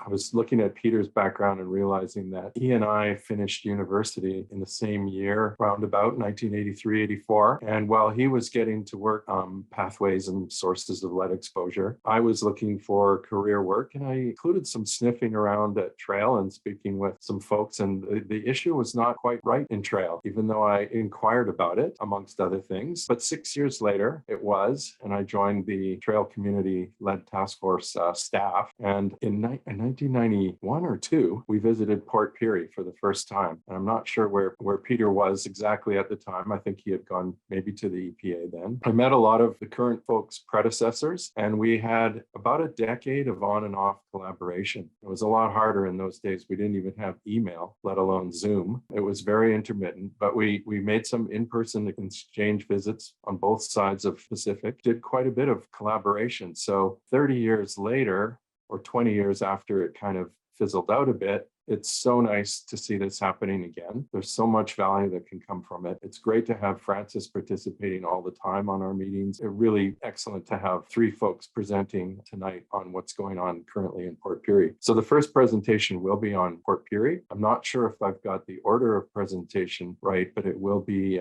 I was looking at Peter's background and realizing that he and I finished university in the same year, around about 1983, 84. And while he was getting to work on pathways and sources of lead exposure, I was looking for career work, and I included some sniffing around at trail and speaking with some folks. And the issue was not quite right in trail, even though I inquired about it, amongst other things. But 6 years later, it was, and I joined the Trail Community Lead Task Force staff. And in 1991 or two, we visited Port Pirie for the first time. And I'm not sure where Peter was exactly at the time. I think he had gone maybe to the EPA then. I met a lot of the current folks' predecessors, and we had about a decade of on and off collaboration. It was a lot harder in those days. We didn't even have email, let alone Zoom. It was very intermittent, but we made some in-person exchange visits on both sides of Pacific, did quite a bit of collaboration. So 30 years later, or 20 years after it kind of fizzled out a bit, it's so nice to see this happening again. There's so much value that can come from it. It's great to have Francis participating all the time on our meetings. It's really excellent to have three folks presenting tonight on what's going on currently in Port Pirie. So the first presentation will be on Port Pirie. I'm not sure if I've got the order of presentation right, but it will be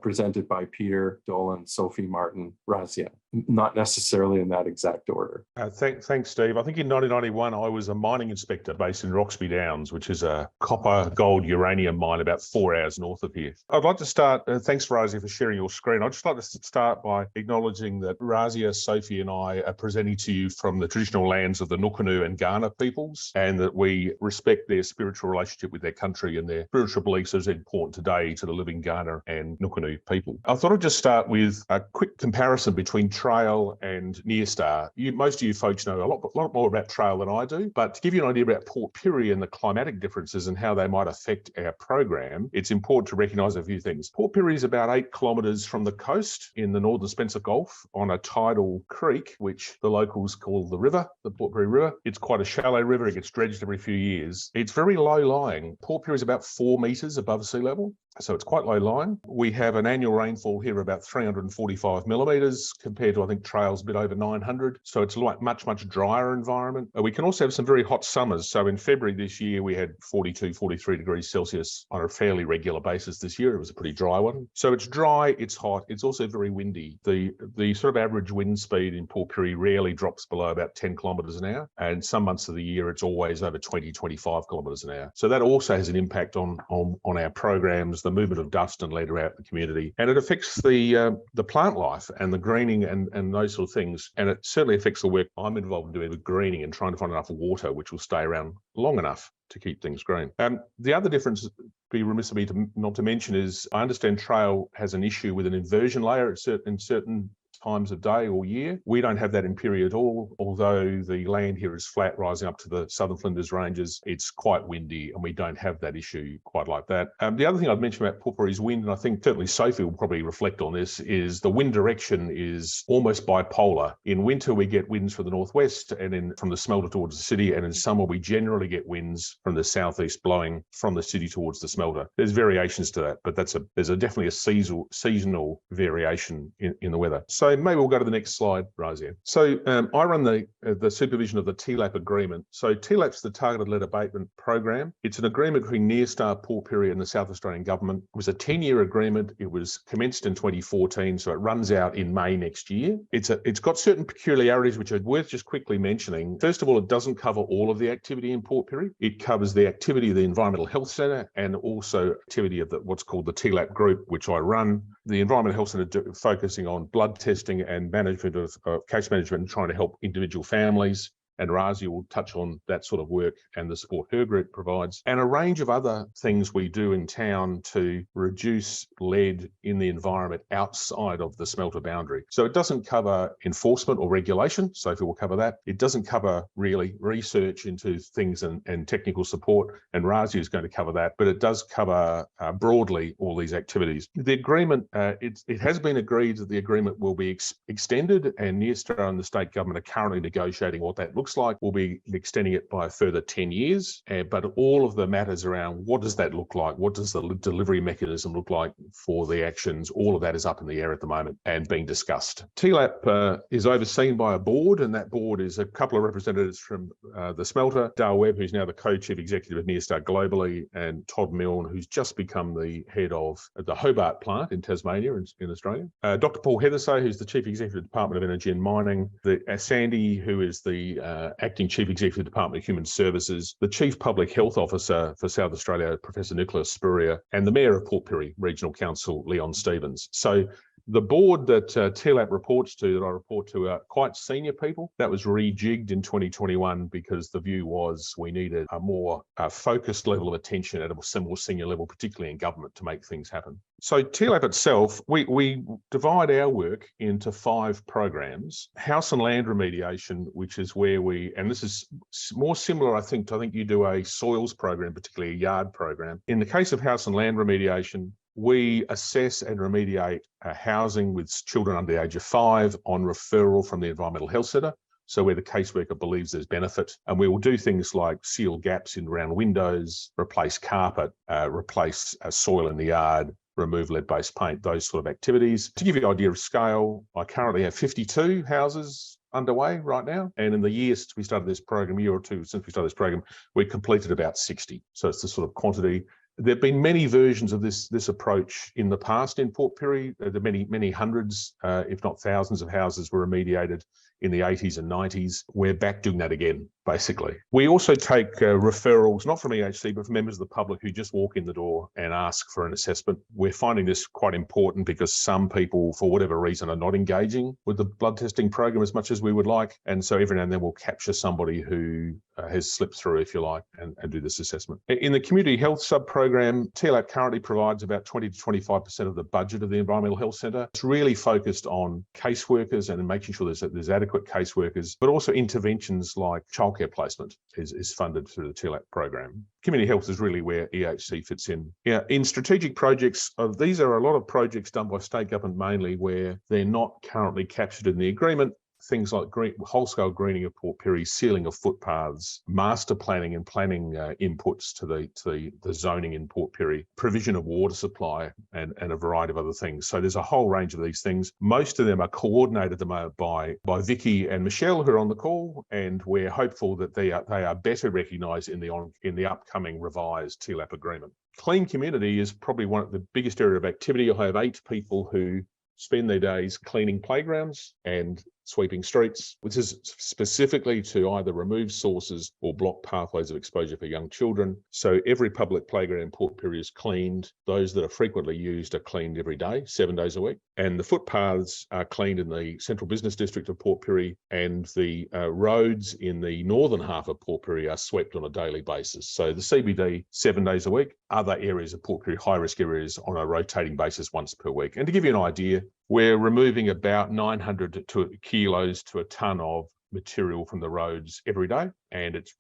presented by Peter, Dolan, Sophie, Martin, Razia. Not necessarily in that exact order. Thanks, Steve. I think in 1991, I was a mining inspector based in Roxby Downs, which is a copper, gold, uranium mine about 4 hours north of here. I'd like to start, thanks Razia for sharing your screen. I'd just like to start by acknowledging that Razia, Sophie and I are presenting to you from the traditional lands of the Nukunu and Kaurna peoples, and that we respect their spiritual relationship with their country and their spiritual beliefs as important today to the living Kaurna and Nukunu people. I thought I'd just start with a quick comparison between trail and near star. Most of you folks know a lot more about trail than I do, but to give you an idea about Port Pirie and the climatic differences and how they might affect our program, it's important to recognise a few things. Port Pirie is about 8 kilometres from the coast in the northern Spencer Gulf on a tidal creek, which the locals call the river, the Port Pirie River. It's quite a shallow river. It gets dredged every few years. It's very low lying. Port Pirie is about 4 metres above sea level. So it's quite low lying. We have an annual rainfall here of about 345 millimetres compared to, I think, trail's a bit over 900. So it's like much drier environment. We can also have some very hot summers. So in February this year, we had 42, 43 degrees Celsius on a fairly regular basis this year. It was a pretty dry one. So it's dry, it's hot. It's also very windy. The sort of average wind speed in Port Pirie rarely drops below about 10 kilometres an hour. And some months of the year, it's always over 20, 25 kilometres an hour. So that also has an impact on our programs, the movement of dust and lead around the community, and it affects the plant life and the greening and those sort of things. And it certainly affects the work I'm involved in doing with greening and trying to find enough water which will stay around long enough to keep things green. The other difference, be remiss of me not to mention, is I understand trail has an issue with an inversion layer in certain times of day or year. We don't have that in Pirie at all, although the land here is flat rising up to the southern Flinders Ranges. It's quite windy and we don't have that issue quite like that. The other thing I'd mention about Port Pirie's wind, and I think certainly Sophie will probably reflect on this, is the wind direction is almost bipolar. In winter, we get winds from the northwest and from the smelter towards the city, and in summer, we generally get winds from the southeast blowing from the city towards the smelter. There's variations to that, but there's definitely a seasonal variation in the weather. So maybe we'll go to the next slide, Razia. So I run the supervision of the TLAP agreement. So TLAP's the Targeted Lead Abatement Program. It's an agreement between Near Star, Port Pirie and the South Australian Government. It was a 10-year agreement. It was commenced in 2014, so it runs out in May next year. It's got certain peculiarities which are worth just quickly mentioning. First of all, it doesn't cover all of the activity in Port Pirie. It covers the activity of the Environmental Health Centre and also activity of what's called the TLAP group, which I run. The Environmental Health Centre focusing on blood testing and management of case management and trying to help individual families. And Razia will touch on that sort of work and the support her group provides, and a range of other things we do in town to reduce lead in the environment outside of the smelter boundary. So it doesn't cover enforcement or regulation. Sophie will cover that. It doesn't cover really research into things and technical support, and Razia is going to cover that, but it does cover broadly all these activities. The agreement, it has been agreed that the agreement will be extended, and Near Star and the state government are currently negotiating what that looks looks like. We'll be extending it by a further 10 years, but all of the matters around what does that look like? What does the delivery mechanism look like for the actions? All of that is up in the air at the moment and being discussed. THEP is overseen by a board, and that board is a couple of representatives from the smelter, Dale Webb, who's now the co-chief executive of Nearstar globally, and Todd Milne, who's just become the head of the Hobart plant in Tasmania in Australia. Dr. Paul Hethersay, who's the chief executive of the Department of Energy and Mining, Sandy, who is the acting chief executive of the Department of Human Services, the chief public health officer for South Australia, Professor Nicholas Spurrier, and the mayor of Port Pirie Regional Council, Leon Stevens. So the board that THEP reports to, that I report to, are quite senior people. That was rejigged in 2021 because the view was we needed a more focused level of attention at a more senior level, particularly in government, to make things happen. So THEP itself, we divide our work into 5 programs. House and land remediation, which is where and this is more similar, I think you do a soils program, particularly a yard program. In the case of house and land remediation, we assess and remediate housing with children under the age of 5 on referral from the Environmental Health Centre. So where the caseworker believes there's benefit, and we will do things like seal gaps in round windows, replace carpet, replace soil in the yard, remove lead-based paint, those sort of activities. To give you an idea of scale, I currently have 52 houses underway right now. And in the year since we started this program, year or two since we started this program, we completed about 60. So it's the sort of quantity. There have been many versions of this approach in the past in Port Pirie. There are many hundreds, if not thousands of houses were remediated in the 80s and 90s. We're back doing that again, basically. We also take referrals, not from EHC, but from members of the public who just walk in the door and ask for an assessment. We're finding this quite important because some people, for whatever reason, are not engaging with the blood testing program as much as we would like. And so every now and then we'll capture somebody who has slipped through, if you like, and do this assessment. In the community health sub-program, THEP currently provides about 20 to 25% of the budget of the Environmental Health Centre. It's really focused on caseworkers and making sure there's adequate caseworkers, but also interventions like childcare placement is funded through the THEP program. Community health is really where EHC fits in. In strategic projects, these are a lot of projects done by state government mainly where they're not currently captured in the agreement. Things like whole-scale greening of Port Pirie, sealing of footpaths, master planning and planning inputs to the zoning in Port Pirie, provision of water supply, and a variety of other things. So there's a whole range of these things. Most of them are coordinated at the moment by Vicky and Michelle, who are on the call, and we're hopeful that they are better recognised in the upcoming revised THEP agreement. Clean community is probably one of the biggest area of activity. I have 8 people who spend their days cleaning playgrounds and sweeping streets, which is specifically to either remove sources or block pathways of exposure for young children. So every public playground in Port Pirie is cleaned. Those that are frequently used are cleaned every day, 7 days a week. And the footpaths are cleaned in the central business district of Port Pirie, and the roads in the northern half of Port Pirie are swept on a daily basis. So the CBD, 7 days a week, other areas of Port Pirie, high-risk areas, on a rotating basis once per week. And to give you an idea, we're removing about 900 kilos to a tonne of material from the roads every day, and it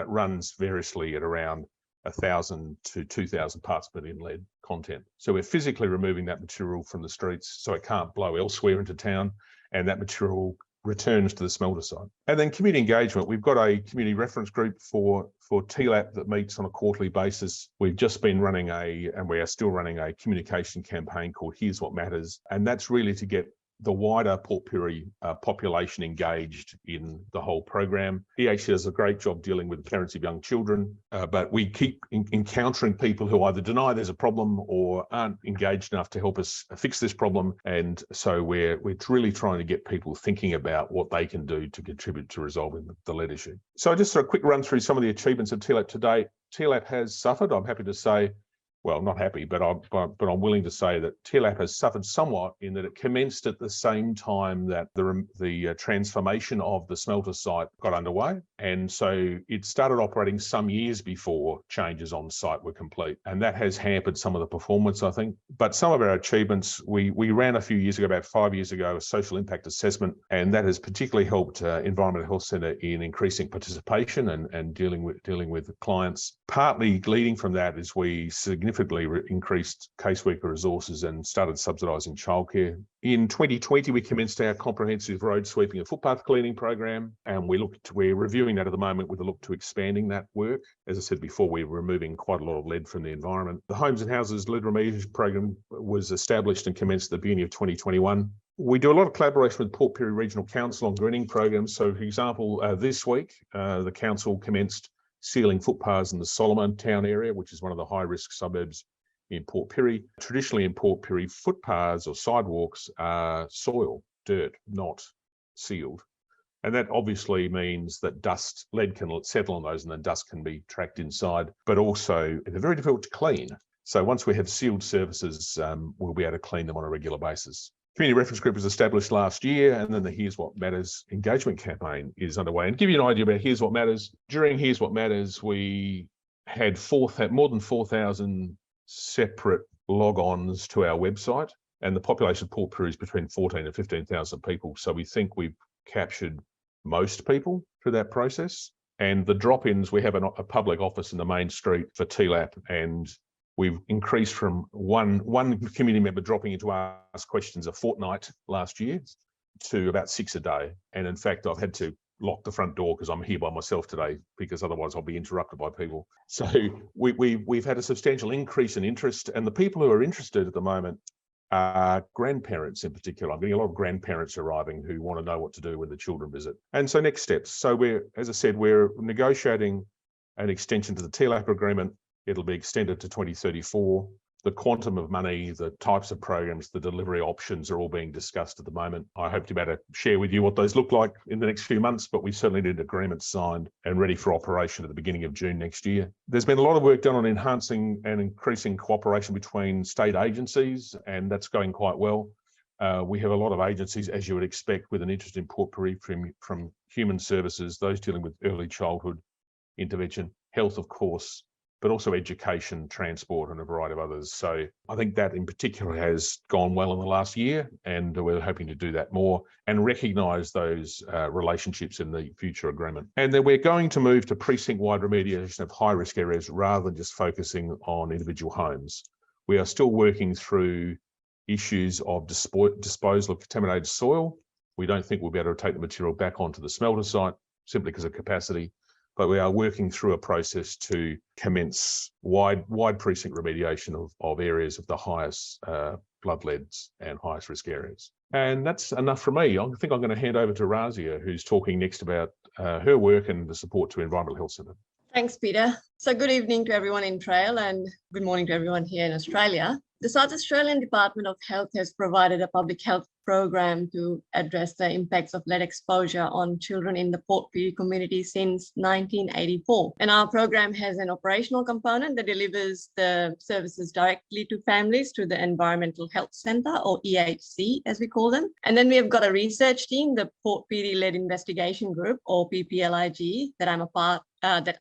runs variously at around 1,000 to 2,000 parts per million lead content. So we're physically removing that material from the streets so it can't blow elsewhere into town, and that material returns to the smelter site. And then community engagement. We've got a community reference group for TLAP that meets on a quarterly basis. We've just been running and we are still running a communication campaign called Here's What Matters. And that's really to get the wider Port Pirie population engaged in the whole program. EHC does a great job dealing with parents of young children, but we keep encountering people who either deny there's a problem or aren't engaged enough to help us fix this problem. And so we're really trying to get people thinking about what they can do to contribute to resolving the lead issue. So just a quick run through some of the achievements of TLAP to date. TLAP has suffered, I'm happy to say, well, not happy, but I'm willing to say that TLAP has suffered somewhat in that it commenced at the same time that the transformation of the smelter site got underway. And so it started operating some years before changes on site were complete. And that has hampered some of the performance, I think. But some of our achievements, we ran a few years ago, about 5 years ago, a social impact assessment, and that has particularly helped Environmental Health Centre in increasing participation and dealing with clients. Partly leading from that is we significantly significantly increased caseworker resources and started subsidising childcare. In 2020, we commenced our comprehensive road sweeping and footpath cleaning program, and we're reviewing that at the moment with a look to expanding that work. As I said before, we're removing quite a lot of lead from the environment. The Homes and Houses Lead Remediation Program was established and commenced at the beginning of 2021. We do a lot of collaboration with Port Pirie Regional Council on greening programs. So, for example, this week, the council commenced sealing footpaths in the Solomon Town area, which is one of the high-risk suburbs in Port Pirie. Traditionally in Port Pirie, footpaths or sidewalks are soil, dirt, not sealed. And that obviously means that lead can settle on those and then dust can be tracked inside, but also they're very difficult to clean. So once we have sealed surfaces, we'll be able to clean them on a regular basis. Community Reference Group was established last year, and then the Here's What Matters engagement campaign is underway. And to give you an idea about Here's What Matters, during Here's What Matters, we had more than 4,000 separate log-ons to our website, and the population of Port Pirie is between 14 and 15,000 people. So we think we've captured most people through that process. And the drop-ins, we have a public office in the main street for THEP, and we've increased from one community member dropping in to ask questions a fortnight last year to about 6 a day. And in fact, I've had to lock the front door because I'm here by myself today, because otherwise I'll be interrupted by people. So we've had a substantial increase in interest, and the people who are interested at the moment are grandparents in particular. I'm getting a lot of grandparents arriving who want to know what to do when the children visit. And so next steps. So as I said, we're negotiating an extension to the TLAP agreement. It'll be extended to 2034. The quantum of money, the types of programs, the delivery options are all being discussed at the moment. I hope to be able to share with you what those look like in the next few months, but we certainly need agreements signed and ready for operation at the beginning of June next year. There's been a lot of work done on enhancing and increasing cooperation between state agencies, and that's going quite well. We have a lot of agencies, as you would expect, with an interest in Port Pirie, from human services, those dealing with early childhood intervention, health, of course, but also education, transport, and a variety of others. So I think that in particular has gone well in the last year, and we're hoping to do that more and recognise those relationships in the future agreement. And then we're going to move to precinct-wide remediation of high-risk areas rather than just focusing on individual homes. We are still working through issues of disposal of contaminated soil. We don't think we'll be able to take the material back onto the smelter site simply because of capacity. But we are working through a process to commence wide precinct remediation of areas of the highest blood leads and highest risk areas. And that's enough from me. I think I'm going to hand over to Razia, who's talking next about her work and the support to Environmental Health Centre. Thanks, Peter. So good evening to everyone in Trail and good morning to everyone here in Australia. The South Australian Department of Health has provided a public health program to address the impacts of lead exposure on children in the Port Pirie community since 1984. And our program has an operational component that delivers the services directly to families through the Environmental Health Centre, or EHC as we call them. And then we have got a research team, the Port Pirie Lead Investigation Group, or PPLIG, that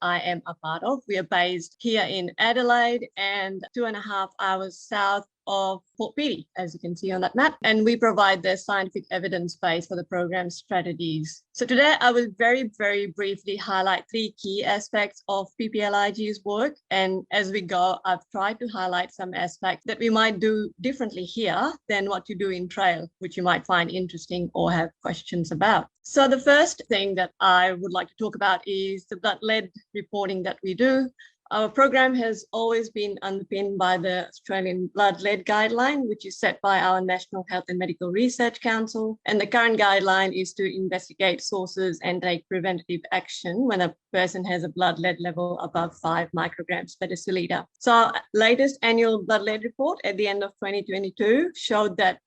I am a part of. We are based here in Adelaide and 2.5 hours south of Port Pirie, as you can see on that map, and we provide the scientific evidence base for the program strategies. So today I will very, very briefly highlight 3 key aspects of PPLIG's work, and as we go, I've tried to highlight some aspects that we might do differently here than what you do in Trail, which you might find interesting or have questions about. So the first thing that I would like to talk about is the blood lead reporting that we do. Our program has always been underpinned by the Australian Blood Lead Guideline, which is set by our National Health and Medical Research Council. And the current guideline is to investigate sources and take preventative action when a person has a blood lead level above 5 micrograms per deciliter. So our latest annual blood lead report at the end of 2022 showed that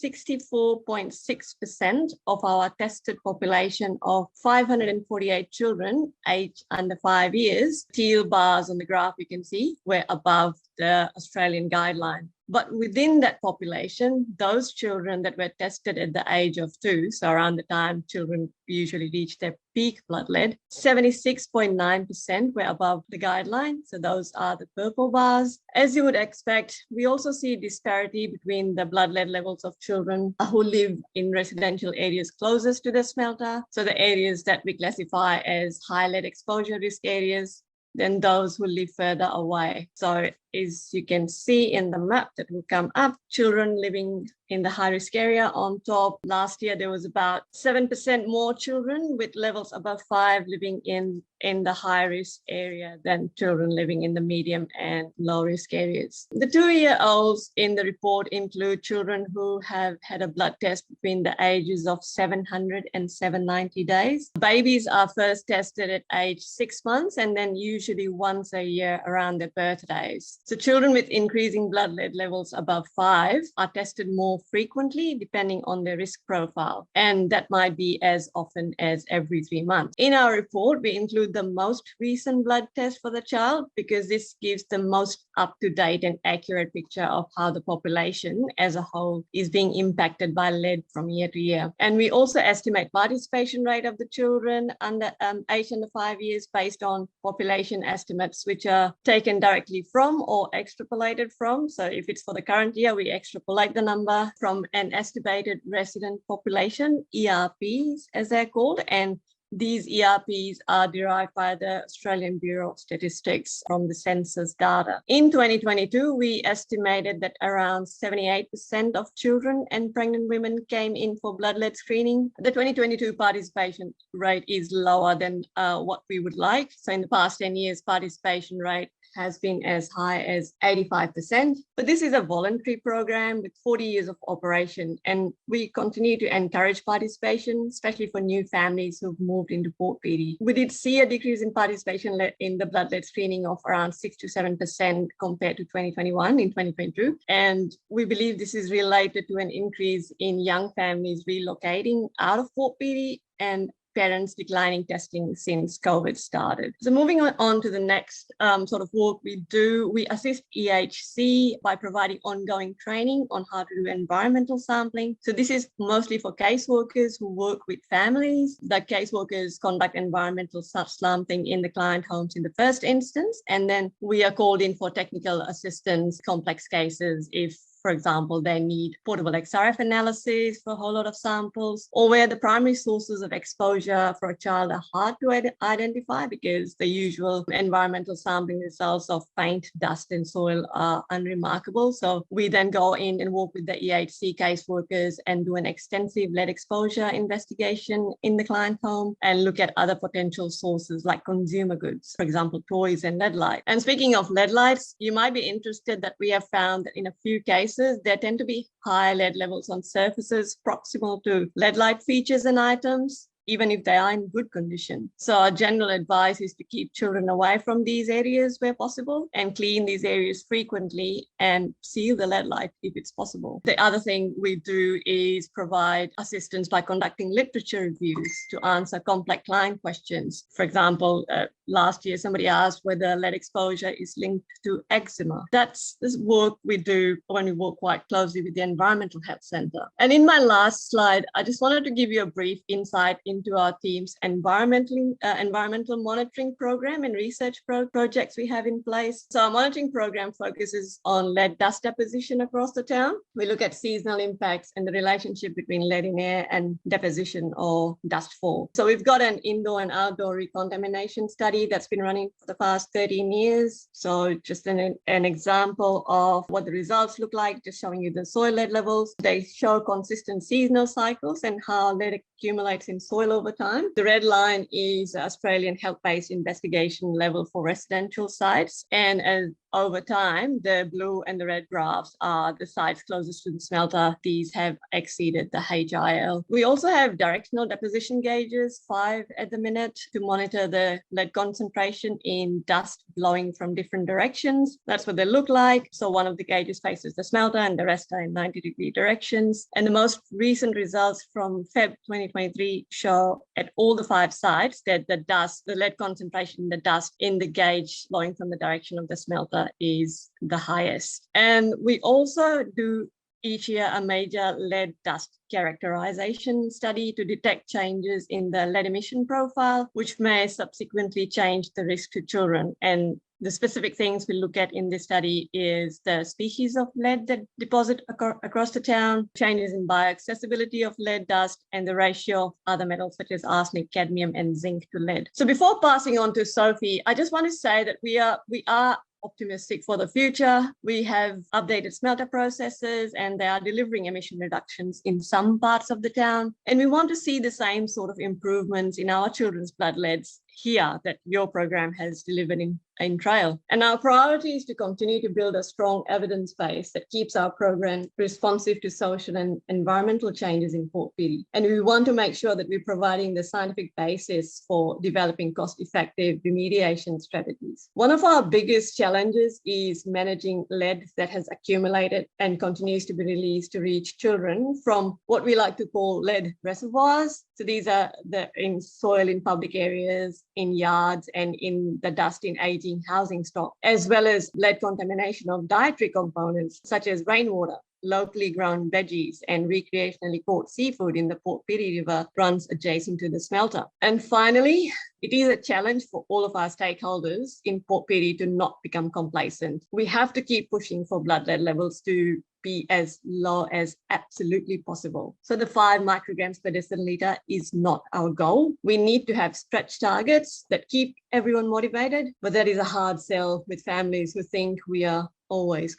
64.6% of our tested population of 548 children aged under 5 years, teal bars on the graph you can see, were above the Australian guideline. But within that population, those children that were tested at the age of 2, so around the time children usually reach their peak blood lead, 76.9% were above the guideline. So those are the purple bars. As you would expect, we also see disparity between the blood lead levels of children who live in residential areas closest to the smelter. So the areas that we classify as high lead exposure risk areas, than those who live further away. So is you can see in the map that will come up, children living in the high-risk area on top. Last year, there was about 7% more children with levels above 5 living in the high-risk area than children living in the medium and low-risk areas. The 2-year-olds in the report include children who have had a blood test between the ages of 700 and 790 days. Babies are first tested at age 6 months and then usually once a year around their birthdays. So children with increasing blood lead levels above 5 are tested more frequently depending on their risk profile, and that might be as often as every 3 months. In our report, we include the most recent blood test for the child because this gives the most up-to-date and accurate picture of how the population as a whole is being impacted by lead from year to year. And we also estimate participation rate of the children under age under 5 years based on population estimates, which are taken directly from or extrapolated from. So if it's for the current year, we extrapolate the number from an estimated resident population, ERPs as they're called, and these ERPs are derived by the Australian Bureau of Statistics from the census data. In 2022, we estimated that around 78% of children and pregnant women came in for blood lead screening. The 2022 participation rate is lower than what we would like. So in the past 10 years, participation rate has been as high as 85%. But this is a voluntary program with 40 years of operation, and we continue to encourage participation, especially for new families who've moved into Port Pirie. We did see a decrease in participation in the blood lead screening of around 6 to 7% compared to 2021 in 2022. And we believe this is related to an increase in young families relocating out of Port Pirie and parents declining testing since COVID started. So moving on to the next sort of work we do, we assist EHC by providing ongoing training on how to do environmental sampling. So this is mostly for caseworkers who work with families. The caseworkers conduct environmental sampling in the client homes in the first instance, and then we are called in for technical assistance, complex cases if, for example, they need portable XRF analysis for a whole lot of samples, or where the primary sources of exposure for a child are hard to identify because the usual environmental sampling results of paint, dust, and soil are unremarkable. So we then go in and work with the EHC caseworkers and do an extensive lead exposure investigation in the client home and look at other potential sources like consumer goods, for example, toys and lead lights. And speaking of lead lights, you might be interested that we have found that in a few cases, there tend to be high lead levels on surfaces proximal to lead light features and items, even if they are in good condition. So our general advice is to keep children away from these areas where possible and clean these areas frequently and seal the lead light if it's possible. The other thing we do is provide assistance by conducting literature reviews to answer complex client questions. For example, last year, somebody asked whether lead exposure is linked to eczema. That's this work we do when we work quite closely with the Environmental Health Centre. And in my last slide, I just wanted to give you a brief insight into our team's environmental monitoring program and research projects we have in place. So our monitoring program focuses on lead dust deposition across the town. We look at seasonal impacts and the relationship between lead in air and deposition or dust fall. So we've got an indoor and outdoor recontamination study that's been running for the past 13 years. So just an example of what the results look like, just showing you the soil lead levels. They show consistent seasonal cycles and how lead accumulates in soil over time. The red line is Australian health-based investigation level for residential sites. And as over time, the blue and the red graphs are the sites closest to the smelter. These have exceeded the HIL. We also have directional deposition gauges, 5 at the minute, to monitor the lead concentration in dust blowing from different directions. That's what they look like. So one of the gauges faces the smelter and the rest are in 90-degree directions. And the most recent results from Feb 2023 show at all the 5 sites that the lead concentration in the dust in the gauge blowing from the direction of the smelter is the highest. And we also do each year a major lead dust characterization study to detect changes in the lead emission profile, which may subsequently change the risk to children. And the specific things we look at in this study is the species of lead that deposit across the town, changes in bioaccessibility of lead dust, and the ratio of other metals such as arsenic, cadmium, and zinc to lead. So before passing on to Sophie, I just want to say that we are optimistic for the future. We have updated smelter processes and they are delivering emission reductions in some parts of the town. And we want to see the same sort of improvements in our children's blood leads here that your program has delivered in Trail. And our priority is to continue to build a strong evidence base that keeps our program responsive to social and environmental changes in Port Pirie. And we want to make sure that we're providing the scientific basis for developing cost-effective remediation strategies. One of our biggest challenges is managing lead that has accumulated and continues to be released to reach children from what we like to call lead reservoirs. So these are in soil in public areas, in yards, and in the dust in aging housing stock, as well as lead contamination of dietary components such as rainwater, locally grown veggies, and recreationally caught seafood in the Port Pirie River runs adjacent to the smelter. And finally, it is a challenge for all of our stakeholders in Port Pirie to not become complacent. We have to keep pushing for blood lead levels to be as low as absolutely possible. So the 5 micrograms per deciliter is not our goal. We need to have stretch targets that keep everyone motivated, but that is a hard sell with families who think we are always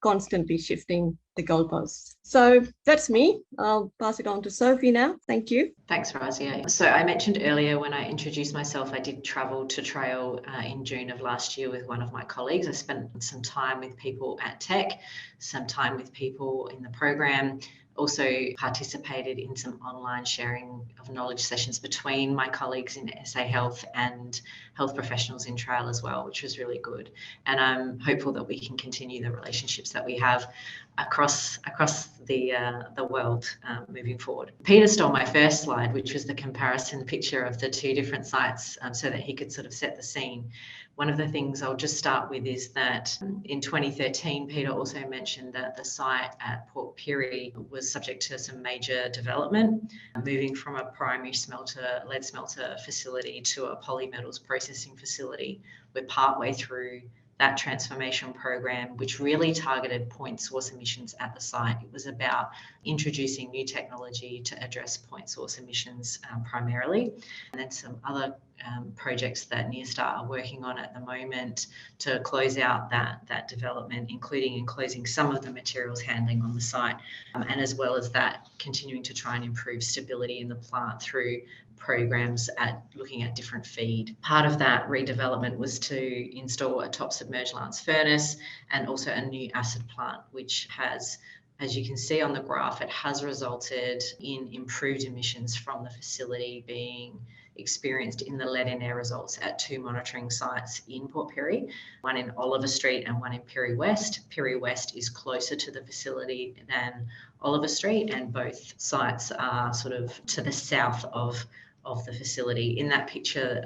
constantly shifting the goalposts. So that's me. I'll pass it on to Sophie now. Thank you. Thanks, Razia. So I mentioned earlier when I introduced myself, I did travel to Trail in June of last year with one of my colleagues. I spent some time with people at THEC, some time with people in the program, also participated in some online sharing of knowledge sessions between my colleagues in SA Health and health professionals in Trail as well, which was really good. And I'm hopeful that we can continue the relationships that we have across the world moving forward. Peter stole my first slide, which was the comparison picture of the 2 different sites so that he could sort of set the scene. One of the things I'll just start with is that in 2013, Peter also mentioned that the site at Port Pirie was subject to some major development, moving from a primary lead smelter facility to a polymetals processing facility. We're partway through that transformation program, which really targeted point source emissions at the site. It was about introducing new technology to address point source emissions primarily, and then some other projects that Nearstar are working on at the moment to close out that development, including enclosing some of the materials handling on the site, and as well as that, continuing to try and improve stability in the plant through programs at looking at different feed. Part of that redevelopment was to install a top submerged lance furnace and also a new acid plant, which has, as you can see on the graph, it has resulted in improved emissions from the facility being experienced in the lead in air results at 2 monitoring sites in Port Pirie, one in Oliver Street and one in Pirie West. Pirie West is closer to the facility than Oliver Street, and both sites are sort of to the south of the facility. In that picture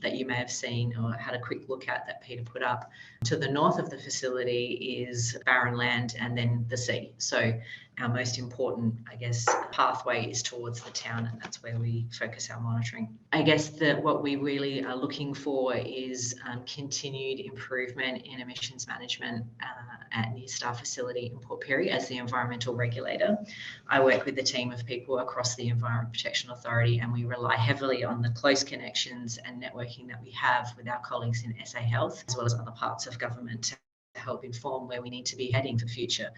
that you may have seen or had a quick look at that Peter put up, to the north of the facility is barren land and then the sea. So our most important, I guess, pathway is towards the town, and that's where we focus our monitoring. I guess that what we really are looking for is continued improvement in emissions management at Nearstar facility in Port Pirie as the environmental regulator. I work with a team of people across the Environment Protection Authority, and we rely heavily on the close connections and networking that we have with our colleagues in SA Health, as well as other parts of government to help inform where we need to be heading for future.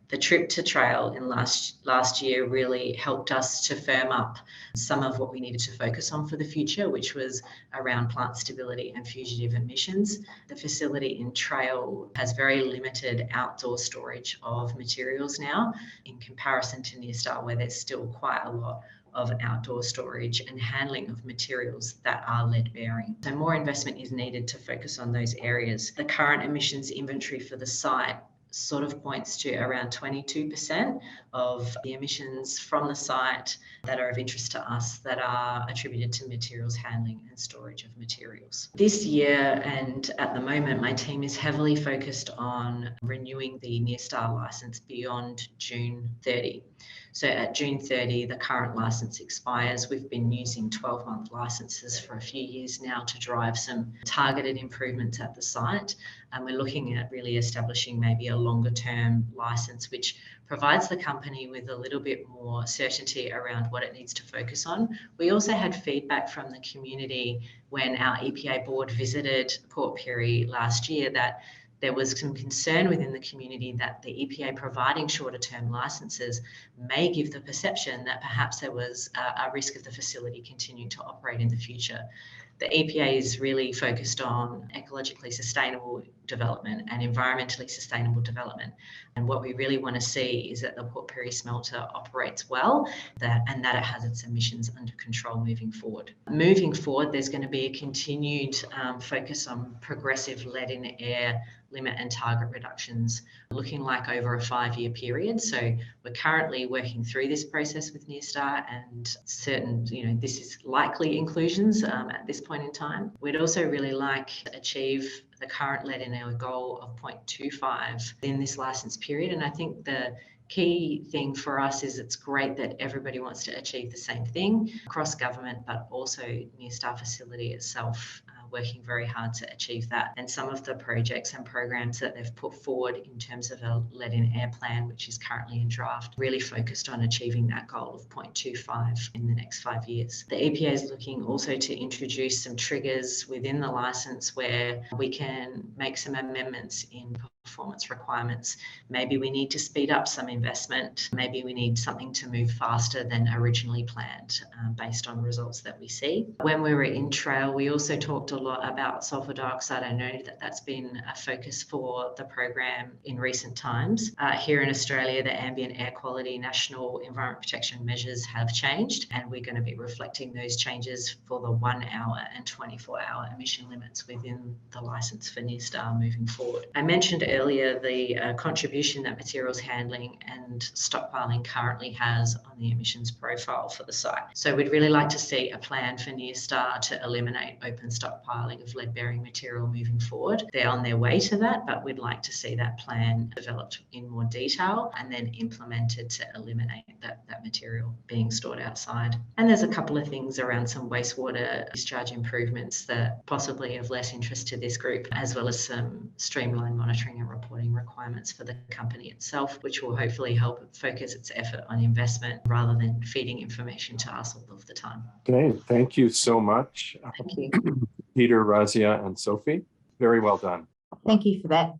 The trip to Trail in last year really helped us to firm up some of what we needed to focus on for the future, which was around plant stability and fugitive emissions. The facility in Trail has very limited outdoor storage of materials now in comparison to Nearstar, where there's still quite a lot of outdoor storage and handling of materials that are lead bearing. So more investment is needed to focus on those areas. The current emissions inventory for the site sort of points to around 22% of the emissions from the site that are of interest to us that are attributed to materials handling and storage of materials. This year and at the moment, my team is heavily focused on renewing the Nearstar license beyond June 30. So at June 30, the current licence expires. We've been using 12-month licences for a few years now to drive some targeted improvements at the site. And we're looking at really establishing maybe a longer term licence, which provides the company with a little bit more certainty around what it needs to focus on. We also had feedback from the community when our EPA board visited Port Pirie last year that there was some concern within the community that the EPA providing shorter term licences may give the perception that perhaps there was a risk of the facility continuing to operate in the future. The EPA is really focused on ecologically sustainable development and environmentally sustainable development. And what we really want to see is that the Port Pirie smelter operates well and that it has its emissions under control moving forward. Moving forward, there's going to be a continued focus on progressive lead in air limit and target reductions, looking like over a 5-year period. So we're currently working through this process with Neostar, and certain, this is likely inclusions at this point in time. We'd also really like to achieve the current lead in air goal of 0.25 in this license period. And I think the key thing for us is it's great that everybody wants to achieve the same thing across government, but also Neostar facility itself working very hard to achieve that. And some of the projects and programs that they've put forward in terms of a lead in air plan, which is currently in draft, really focused on achieving that goal of 0.25 in the next 5 years. The EPA is looking also to introduce some triggers within the licence where we can make some amendments in performance requirements. Maybe we need to speed up some investment. Maybe we need something to move faster than originally planned based on results that we see. When we were in Trail, we also talked a lot about sulfur dioxide. I know that that's been a focus for the program in recent times. Here in Australia, the ambient air quality national environment protection measures have changed, and we're going to be reflecting those changes for the 1 hour and 24-hour emission limits within the licence for Neostar moving forward. I mentioned earlier the contribution that materials handling and stockpiling currently has on the emissions profile for the site. So we'd really like to see a plan for Neostar to eliminate open stockpiling of lead-bearing material moving forward. They're on their way to that, but we'd like to see that plan developed in more detail and then implemented to eliminate that material being stored outside. And there's a couple of things around some wastewater discharge improvements that possibly of less interest to this group, as well as some streamlined monitoring and reporting requirements for the company itself, which will hopefully help focus its effort on investment rather than feeding information to us all of the time. Okay, thank you so much. Thank you. Peter, Razia, and Sophie. Very well done. Thank you for that.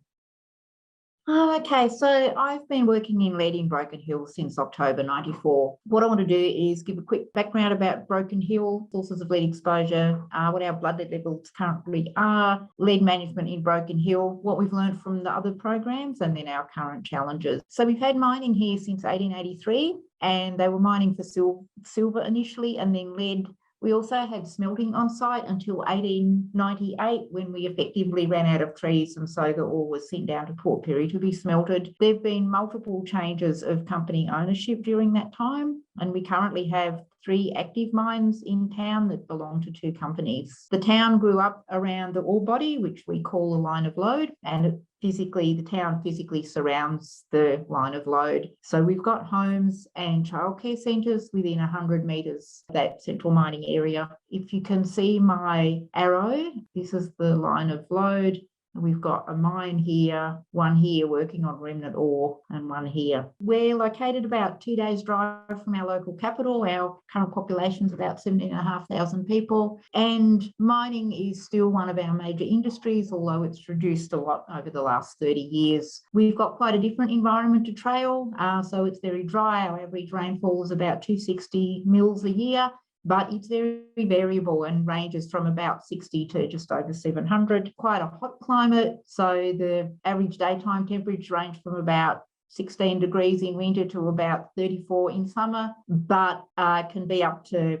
Okay, so I've been working in lead in Broken Hill since October 94. What I want to do is give a quick background about Broken Hill, sources of lead exposure, what our blood lead levels currently are, lead management in Broken Hill, what we've learned from the other programs, and then our current challenges. So we've had mining here since 1883, and they were mining for silver initially and then lead. We also had smelting on site until 1898, when we effectively ran out of trees, and so the ore was sent down to Port Pirie to be smelted. There have been multiple changes of company ownership during that time, and we currently have 3 active mines in town that belong to 2 companies. The town grew up around the ore body, which we call a line of load, and the town physically surrounds the line of load. So we've got homes and childcare centres within 100 metres of that central mining area. If you can see my arrow, this is the line of load. We've got a mine here, one here working on remnant ore, and one here. We're located about 2 days' drive from our local capital. Our current population is about 17,500 people, and mining is still one of our major industries, although it's reduced a lot over the last 30 years. We've got quite a different environment to Trail, so it's very dry. Our average rainfall is about 260 mils a year, but it's very variable and ranges from about 60 to just over 700. Quite a hot climate, so the average daytime temperature range from about 16 degrees in winter to about 34 in summer, but can be up to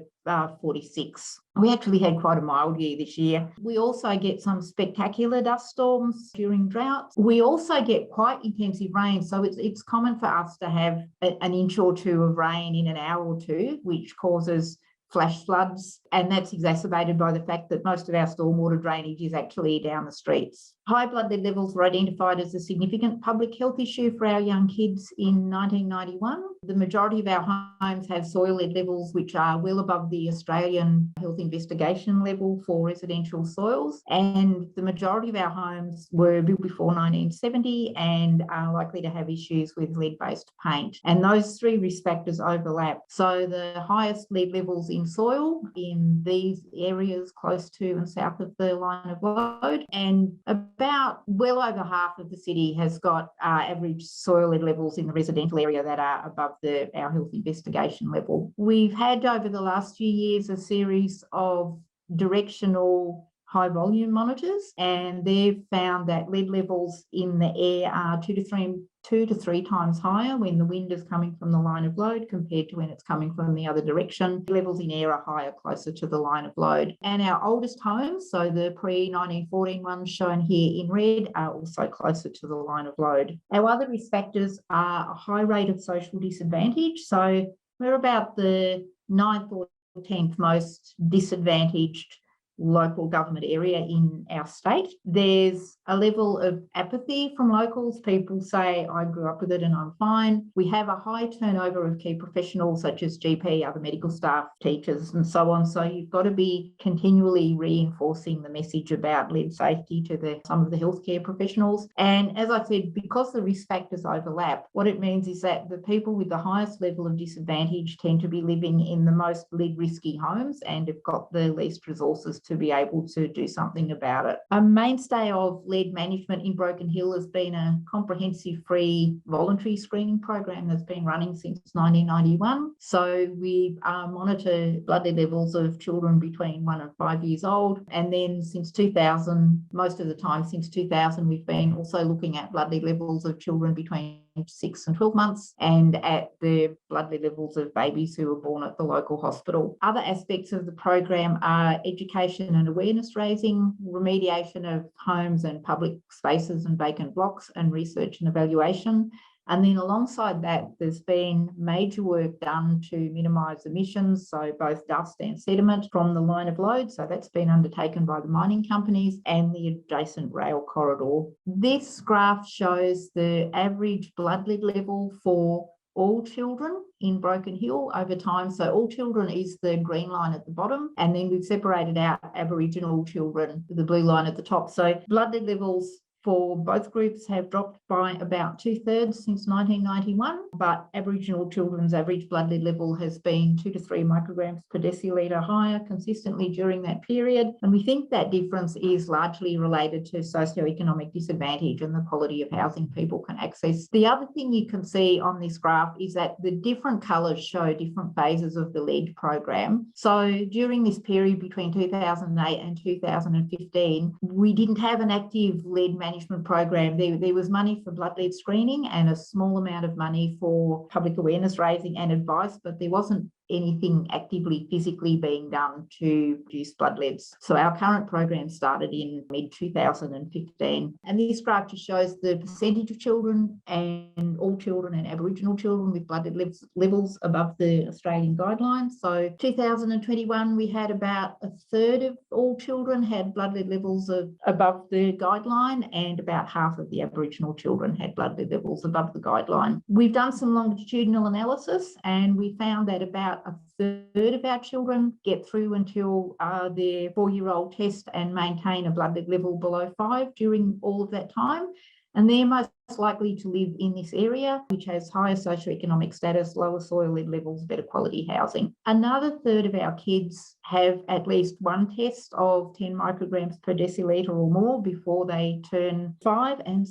46. We actually had quite a mild year this year. We also get some spectacular dust storms during droughts. We also get quite intensive rain, so it's common for us to have an inch or two of rain in an hour or two, which causes flash floods, and that's exacerbated by the fact that most of our stormwater drainage is actually down the streets. High blood lead levels were identified as a significant public health issue for our young kids in 1991. The majority of our homes have soil lead levels which are well above the Australian health investigation level for residential soils, and the majority of our homes were built before 1970 and are likely to have issues with lead-based paint. And those three risk factors overlap. So the highest lead levels in soil in these areas close to and south of the line of load, and about well over half of the city has got average soil lead levels in the residential area that are above our health investigation level. We've had over the last few years a series of directional high volume monitors, and they've found that lead levels in the air are 2 to 3 times higher when the wind is coming from the line of load compared to when it's coming from the other direction. Levels in air are higher closer to the line of load. And our oldest homes, so the pre-1914 ones shown here in red, are also closer to the line of load. Our other risk factors are a high rate of social disadvantage. So we're about the 9th or 10th most disadvantaged local government area in our state. There's a level of apathy from locals. People say, I grew up with it and I'm fine. We have a high turnover of key professionals such as GP, other medical staff, teachers and so on. So you've got to be continually reinforcing the message about lead safety to some of the healthcare professionals. And as I said, because the risk factors overlap, what it means is that the people with the highest level of disadvantage tend to be living in the most lead risky homes and have got the least resources to be able to do something about it. A mainstay of lead management in Broken Hill has been a comprehensive free voluntary screening program that's been running since 1991. So we monitor blood lead levels of children between 1 and 5 years old. And then since 2000, most of the time since 2000, we've been also looking at blood lead levels of children between 6 and 12 months and at the blood lead levels of babies who were born at the local hospital. Other aspects of the program are education and awareness raising, remediation of homes and public spaces and vacant blocks, and research and evaluation. And then alongside that, there's been major work done to minimise emissions, so both dust and sediment from the line of load. So that's been undertaken by the mining companies and the adjacent rail corridor. This graph shows the average blood lead level for all children in Broken Hill over time. So all children is the green line at the bottom, and then we've separated out Aboriginal children with the blue line at the top. So blood lead levels for both groups have dropped by about 2/3 since 1991, but Aboriginal children's average blood lead level has been 2 to 3 micrograms per decilitre higher consistently during that period. And we think that difference is largely related to socioeconomic disadvantage and the quality of housing people can access. The other thing you can see on this graph is that the different colours show different phases of the lead program. So during this period between 2008 and 2015, we didn't have an active lead management program. There was money for blood lead screening and a small amount of money for public awareness raising and advice, but there wasn't anything actively physically being done to reduce blood leads. So our current program started in mid-2015. And this graph just shows the percentage of children and all children and Aboriginal children with blood lead levels above the Australian guidelines. So 2021, we had about 1/3 of all children had blood lead levels above the guideline, and about half of the Aboriginal children had blood lead levels above the guideline. We've done some longitudinal analysis, and we found that about 1/3 of our children get through until their 4-year-old test and maintain a blood lead level below 5 during all of that time. And they're most likely to live in this area, which has higher socioeconomic status, lower soil lead levels, better quality housing. Another 1/3 of our kids have at least one test of 10 micrograms per decilitre or more before they turn 5, and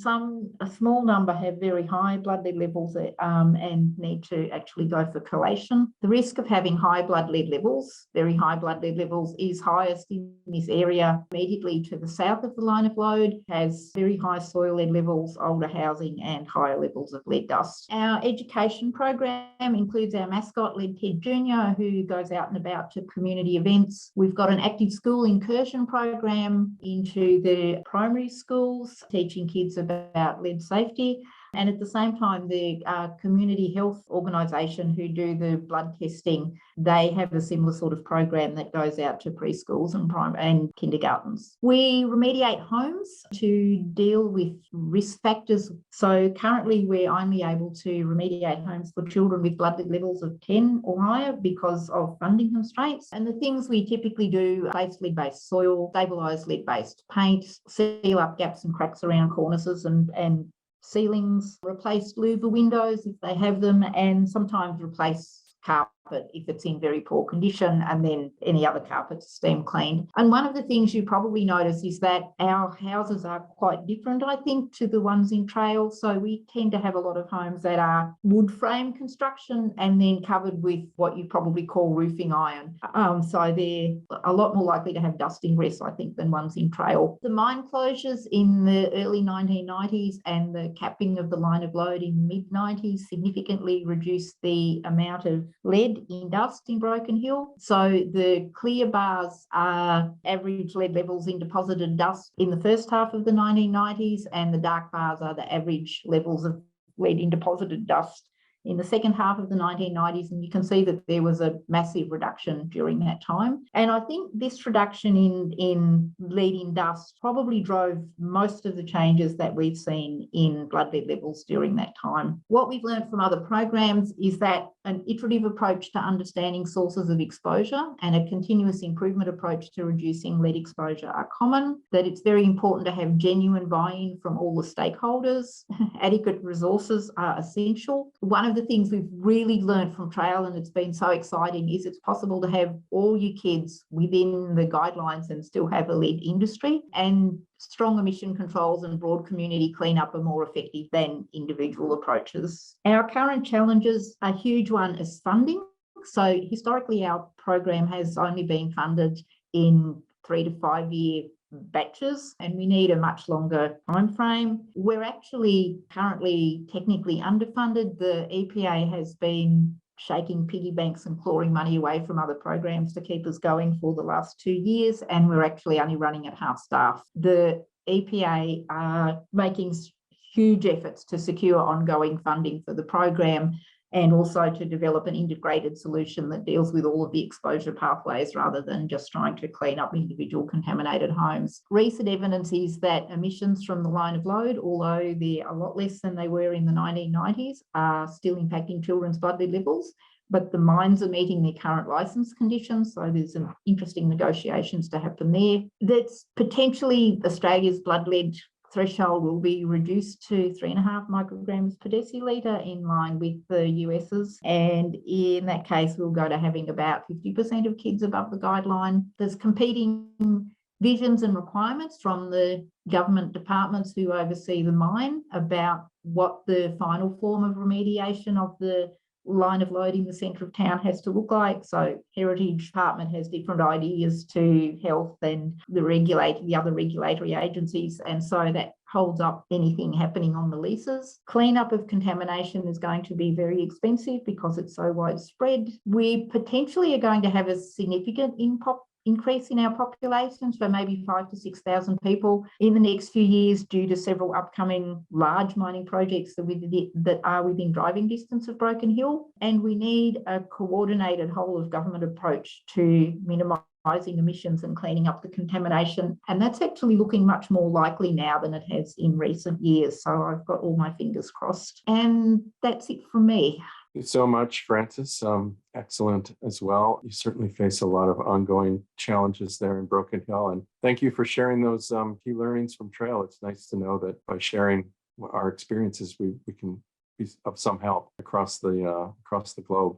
a small number have very high blood lead levels and need to actually go for collation. The risk of having high blood lead levels, very high blood lead levels, is highest in this area immediately to the south of the line of load, has very high soil lead levels, older housing and higher levels of lead dust. Our education program includes our mascot, Lead Kid Junior, who goes out and about to community events. We've got an active school incursion program into the primary schools, teaching kids about lead safety. And at the same time, the community health organisation who do the blood testing, they have a similar sort of program that goes out to preschools and kindergartens. We remediate homes to deal with risk factors. So currently we're only able to remediate homes for children with blood levels of 10 or higher because of funding constraints. And the things we typically do: replace lead-based soil, stabilise lead-based paint, seal up gaps and cracks around cornices and ceilings, replace louver windows if they have them, and sometimes replace carpet if it's in very poor condition, and then any other carpets steam cleaned. And one of the things you probably notice is that our houses are quite different, I think, to the ones in Trail. So we tend to have a lot of homes that are wood frame construction and then covered with what you probably call roofing iron. So they're a lot more likely to have dust ingress, I think, than ones in Trail. The mine closures in the early 1990s and the capping of the line of load in the mid-90s significantly reduced the amount of lead in dust in Broken Hill. So the clear bars are average lead levels in deposited dust in the first half of the 1990s, and the dark bars are the average levels of lead in deposited dust in the second half of the 1990s, and you can see that there was a massive reduction during that time. And I think this reduction in lead in dust probably drove most of the changes that we've seen in blood lead levels during that time. What we've learned from other programs is that an iterative approach to understanding sources of exposure and a continuous improvement approach to reducing lead exposure are common, that it's very important to have genuine buy-in from all the stakeholders. Adequate resources are essential. One of the things we've really learned from Trail, and it's been so exciting, is it's possible to have all your kids within the guidelines and still have a lead industry, and strong emission controls and broad community cleanup are more effective than individual approaches. Our current challenges, a huge one is funding. So historically, our program has only been funded in 3 to 5 year batches, and we need a much longer time frame. We're actually currently technically underfunded. The EPA has been shaking piggy banks and clawing money away from other programs to keep us going for the last 2 years, and we're actually only running at half staff. The EPA are making huge efforts to secure ongoing funding for the program, and also to develop an integrated solution that deals with all of the exposure pathways rather than just trying to clean up individual contaminated homes. Recent evidence is that emissions from the line of load, although they're a lot less than they were in the 1990s, are still impacting children's blood lead levels, but the mines are meeting their current licence conditions, so there's some interesting negotiations to happen there. That's potentially Australia's blood lead threshold will be reduced to 3.5 micrograms per decilitre in line with the US's. And in that case, we'll go to having about 50% of kids above the guideline. There's competing visions and requirements from the government departments who oversee the mine about what the final form of remediation of the line of load in the centre of town has to look like. So Heritage Department has different ideas to health and the other regulatory agencies, and so that holds up anything happening on the leases. Cleanup of contamination is going to be very expensive because it's so widespread. We potentially are going to have a significant increase in our population, so maybe 5,000 to 6,000 people in the next few years due to several upcoming large mining projects that are within driving distance of Broken Hill. And we need a coordinated whole of government approach to minimising emissions and cleaning up the contamination. And that's actually looking much more likely now than it has in recent years. So I've got all my fingers crossed. And that's it from me. Thank you so much, Frances. Excellent as well. You certainly face a lot of ongoing challenges there in Broken Hill. And thank you for sharing those key learnings from Trail. It's nice to know that by sharing our experiences, we can be of some help across the globe.